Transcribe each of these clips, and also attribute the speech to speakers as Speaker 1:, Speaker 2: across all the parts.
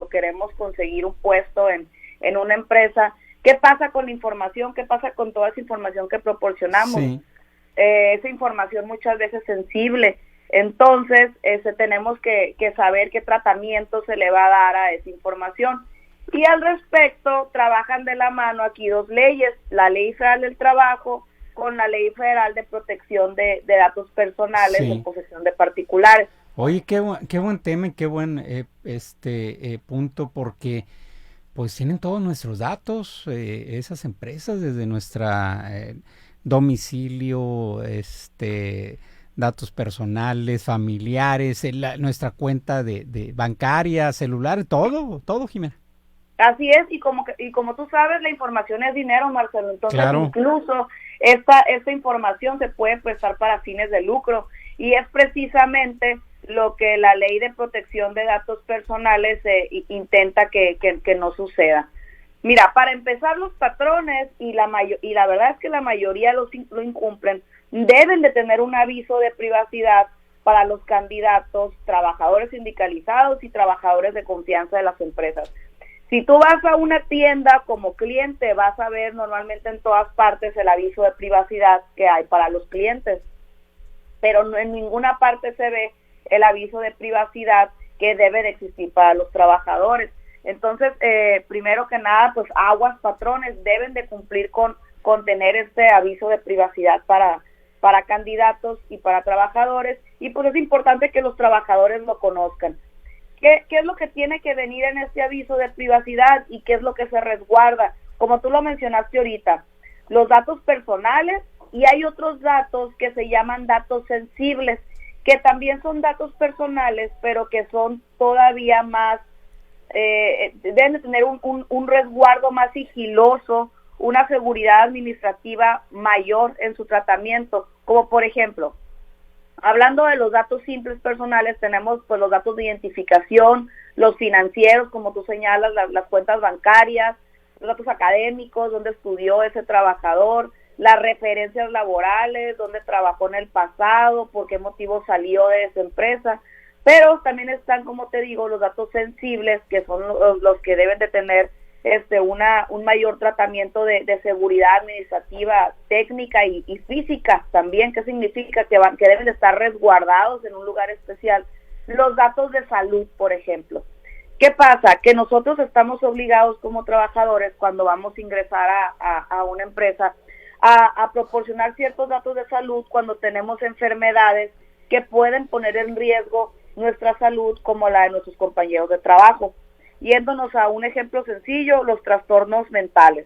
Speaker 1: cuando queremos conseguir un puesto en una empresa. ¿Qué pasa con la información? ¿Qué pasa con toda esa información que proporcionamos?
Speaker 2: Sí.
Speaker 1: Esa información muchas veces sensible. Entonces, tenemos que saber qué tratamiento se le va a dar a esa información. Y al respecto, trabajan de la mano aquí dos leyes, la Ley Federal del Trabajo con la Ley Federal de Protección de Datos Personales en posesión de particulares.
Speaker 2: Oye, qué buen tema y qué buen punto, porque pues tienen todos nuestros datos, esas empresas, desde nuestra domicilio, datos personales, familiares, nuestra cuenta de bancaria, celular, todo, Jimena.
Speaker 1: Así es, y como tú sabes, la información es dinero, Marcelo. Entonces,
Speaker 2: claro,
Speaker 1: incluso esta información se puede prestar para fines de lucro, y es precisamente lo que la Ley de Protección de Datos Personales intenta que no suceda. Mira, para empezar, los patrones, y la verdad es que la mayoría lo incumplen, deben de tener un aviso de privacidad para los candidatos, trabajadores sindicalizados y trabajadores de confianza de las empresas. Si tú vas a una tienda como cliente, vas a ver normalmente en todas partes el aviso de privacidad que hay para los clientes, pero no, en ninguna parte se ve el aviso de privacidad que debe de existir para los trabajadores. Entonces, primero que nada, pues aguas, patrones, deben de cumplir con tener este aviso de privacidad para candidatos y para trabajadores, y pues es importante que los trabajadores lo conozcan. ¿Qué es lo que tiene que venir en este aviso de privacidad y qué es lo que se resguarda? Como tú lo mencionaste ahorita, los datos personales, y hay otros datos que se llaman datos sensibles, que también son datos personales, pero que son todavía más, deben de tener un resguardo más sigiloso, una seguridad administrativa mayor en su tratamiento, como por ejemplo, hablando de los datos simples personales, tenemos pues los datos de identificación, los financieros, como tú señalas, las cuentas bancarias, los datos académicos, dónde estudió ese trabajador, las referencias laborales, dónde trabajó en el pasado, por qué motivo salió de esa empresa. Pero también están, como te digo, los datos sensibles, que son los que deben de tener un mayor tratamiento de seguridad administrativa, técnica y física también. ¿Qué significa? Que deben de estar resguardados en un lugar especial. Los datos de salud, por ejemplo. ¿Qué pasa? Que nosotros estamos obligados como trabajadores, cuando vamos a ingresar a una empresa, a proporcionar ciertos datos de salud cuando tenemos enfermedades que pueden poner en riesgo nuestra salud, como la de nuestros compañeros de trabajo. Yéndonos a un ejemplo sencillo, los trastornos mentales.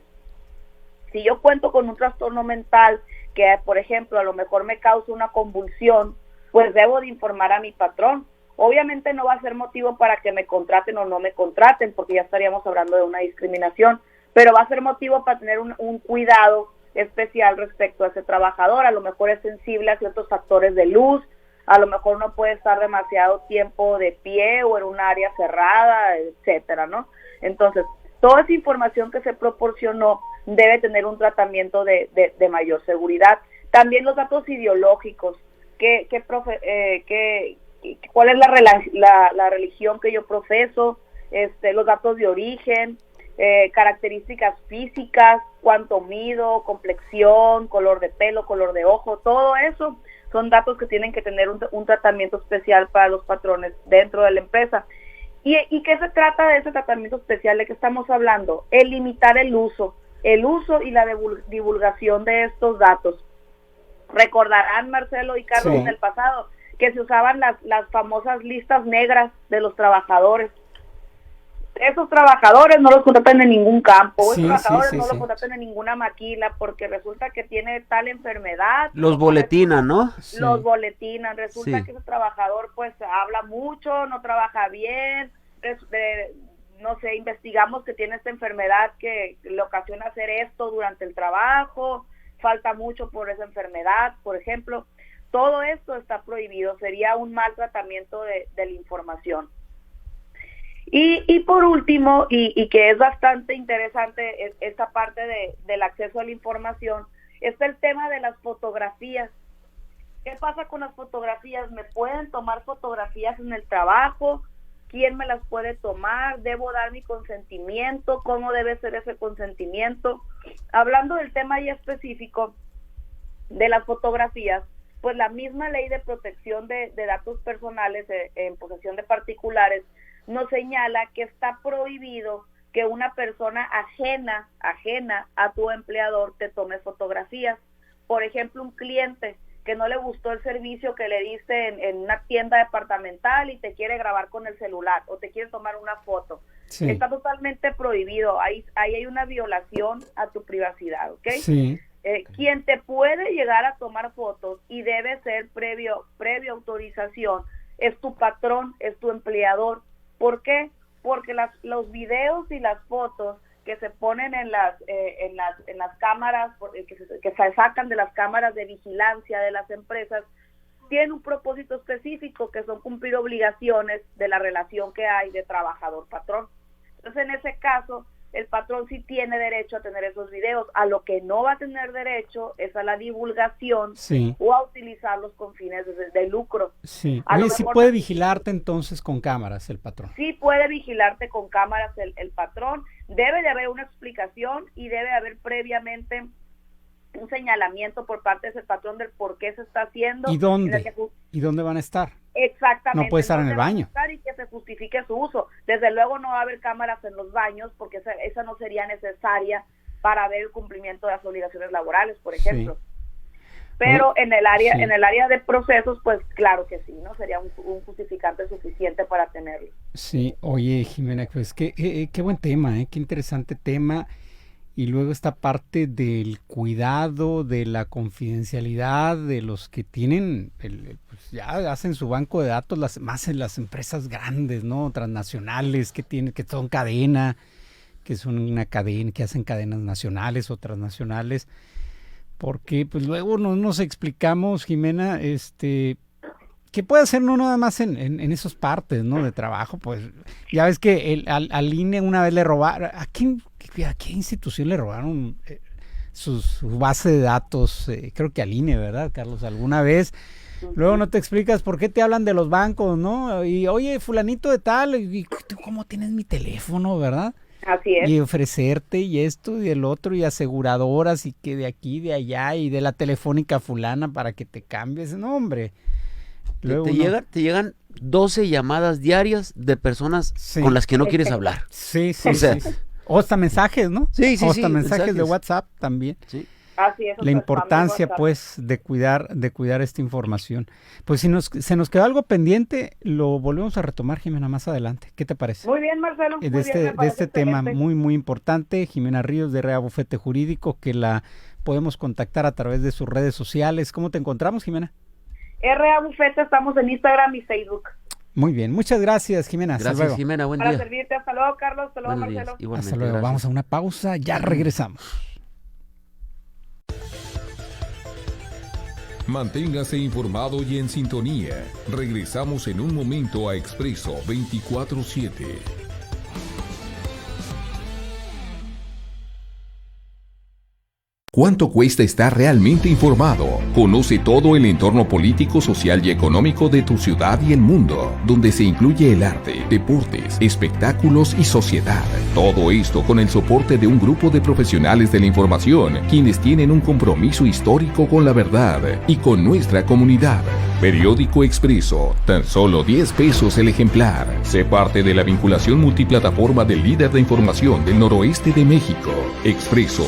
Speaker 1: Si yo cuento con un trastorno mental que, por ejemplo, a lo mejor me causa una convulsión, pues debo de informar a mi patrón. Obviamente no va a ser motivo para que me contraten o no me contraten, porque ya estaríamos hablando de una discriminación, pero va a ser motivo para tener un cuidado especial respecto a ese trabajador. A lo mejor es sensible a ciertos factores de luz, a lo mejor no puede estar demasiado tiempo de pie o en un área cerrada, etcétera, ¿no? Entonces, toda esa información que se proporcionó debe tener un tratamiento de mayor seguridad. También los datos ideológicos, cuál es la religión que yo profeso, los datos de origen, características físicas, cuánto mido, complexión, color de pelo, color de ojo, todo eso son datos que tienen que tener un tratamiento especial para los patrones dentro de la empresa. ¿Y qué se trata de ese tratamiento especial? ¿De qué estamos hablando? El limitar el uso y la divulgación de estos datos. Recordarán, Marcelo y Carlos, en el pasado, que se usaban las famosas listas negras de los trabajadores. Esos trabajadores no los contratan en ningún campo, esos trabajadores no los contratan en ninguna maquila, porque resulta que tiene tal enfermedad.
Speaker 3: Los boletinan, ¿no?
Speaker 1: Los boletinan, resulta que ese trabajador pues habla mucho, no trabaja bien, no sé, investigamos que tiene esta enfermedad que le ocasiona hacer esto durante el trabajo, falta mucho por esa enfermedad, por ejemplo. Todo esto está prohibido, sería un mal tratamiento de la información. Y por último, y que es bastante interesante esta parte del acceso a la información, está el tema de las fotografías. ¿Qué pasa con las fotografías? ¿Me pueden tomar fotografías en el trabajo? quién me las puede tomar, debo dar mi consentimiento, cómo debe ser ese consentimiento. Hablando del tema ya específico de las fotografías, pues la misma ley de protección de datos personales en posesión de particulares nos señala que está prohibido que una persona ajena a tu empleador te tome fotografías. Por ejemplo, un cliente que no le gustó el servicio que le diste en una tienda departamental y te quiere grabar con el celular o te quiere tomar una foto. Sí. Está totalmente prohibido. Ahí hay una violación a tu privacidad, ¿ok?
Speaker 2: Sí.
Speaker 1: Quien te puede llegar a tomar fotos y debe ser previa autorización es tu patrón, es tu empleador. ¿Por qué? Porque los videos y las fotos que se ponen en las cámaras, que se sacan de las cámaras de vigilancia de las empresas, tienen un propósito específico, que son cumplir obligaciones de la relación que hay de trabajador-patrón. Entonces, en ese caso, el patrón sí tiene derecho a tener esos videos. A lo que no va a tener derecho es a la divulgación, sí, o a utilizarlos con fines de lucro.
Speaker 2: Sí. Oye, sí puede vigilarte entonces con cámaras el patrón.
Speaker 1: Sí puede vigilarte con cámaras el patrón. Debe de haber una explicación y debe haber previamente un señalamiento por parte de ese patrón del por qué se está haciendo.
Speaker 2: ¿Y dónde? ¿Y dónde van a estar?
Speaker 1: Exactamente.
Speaker 2: No puede estar en el baño.
Speaker 1: Y que se justifique su uso. Desde luego no va a haber cámaras en los baños porque esa no sería necesaria para ver el cumplimiento de las obligaciones laborales, por ejemplo. Sí. Pero en el área de procesos, pues claro que sí, ¿no? Sería un justificante suficiente para tenerlo.
Speaker 2: Sí, oye, Jimena, pues qué buen tema, qué interesante tema. Y luego esta parte del cuidado, de la confidencialidad de los que tienen, pues ya hacen su banco de datos, más en las empresas grandes, ¿no? Transnacionales, que son cadena, que son una cadena, que hacen cadenas nacionales o transnacionales. Porque pues luego no nos explicamos, Jimena, ¿qué puede hacer no nada más en esas partes, ¿no? De trabajo? Pues ya ves que al INE una vez le robaron, ¿a qué institución le robaron su base de datos? Creo que al INE, ¿verdad, Carlos? Alguna vez. Luego no te explicas por qué te hablan de los bancos, ¿no? Y oye, fulanito de tal, y tú cómo tienes mi teléfono, ¿verdad?
Speaker 1: Así es.
Speaker 2: Y ofrecerte y esto y el otro y aseguradoras y que de aquí, de allá y de la telefónica fulana para que te cambies. No, hombre.
Speaker 3: Luego te llegan 12 llamadas diarias de personas con las que no quieres hablar.
Speaker 2: Sí. O hasta mensajes, ¿no?
Speaker 3: Sí.
Speaker 2: O hasta mensajes de WhatsApp también.
Speaker 3: Sí.
Speaker 1: Así es.
Speaker 2: La importancia, pues, de cuidar esta información. Pues si se nos quedó algo pendiente, lo volvemos a retomar, Jimena, más adelante. ¿Qué te parece?
Speaker 1: Muy bien, Marcelo.
Speaker 2: De este tema muy, muy importante, Jimena Ríos de REA Bufete Jurídico, que la podemos contactar a través de sus redes sociales. ¿Cómo te encontramos, Jimena?
Speaker 1: REA Bufete, estamos en Instagram y Facebook.
Speaker 2: Muy bien, muchas gracias, Jimena.
Speaker 3: Gracias,
Speaker 2: hasta luego.
Speaker 3: Jimena, buen
Speaker 1: Para
Speaker 3: día.
Speaker 1: servirte, hasta luego, Carlos, hasta luego,
Speaker 3: Buenos
Speaker 1: Marcelo.
Speaker 3: días.
Speaker 2: Hasta luego,
Speaker 3: Gracias.
Speaker 2: vamos a una pausa, ya regresamos.
Speaker 4: Manténgase informado y en sintonía. Regresamos en un momento a Expreso 24/7. ¿Cuánto cuesta estar realmente informado? Conoce todo el entorno político, social y económico de tu ciudad y el mundo, donde se incluye el arte, deportes, espectáculos y sociedad. Todo esto con el soporte de un grupo de profesionales de la información, quienes tienen un compromiso histórico con la verdad y con nuestra comunidad. Periódico Expreso, tan solo 10 pesos el ejemplar. Sé parte de la vinculación multiplataforma del líder de información del noroeste de México. Expreso.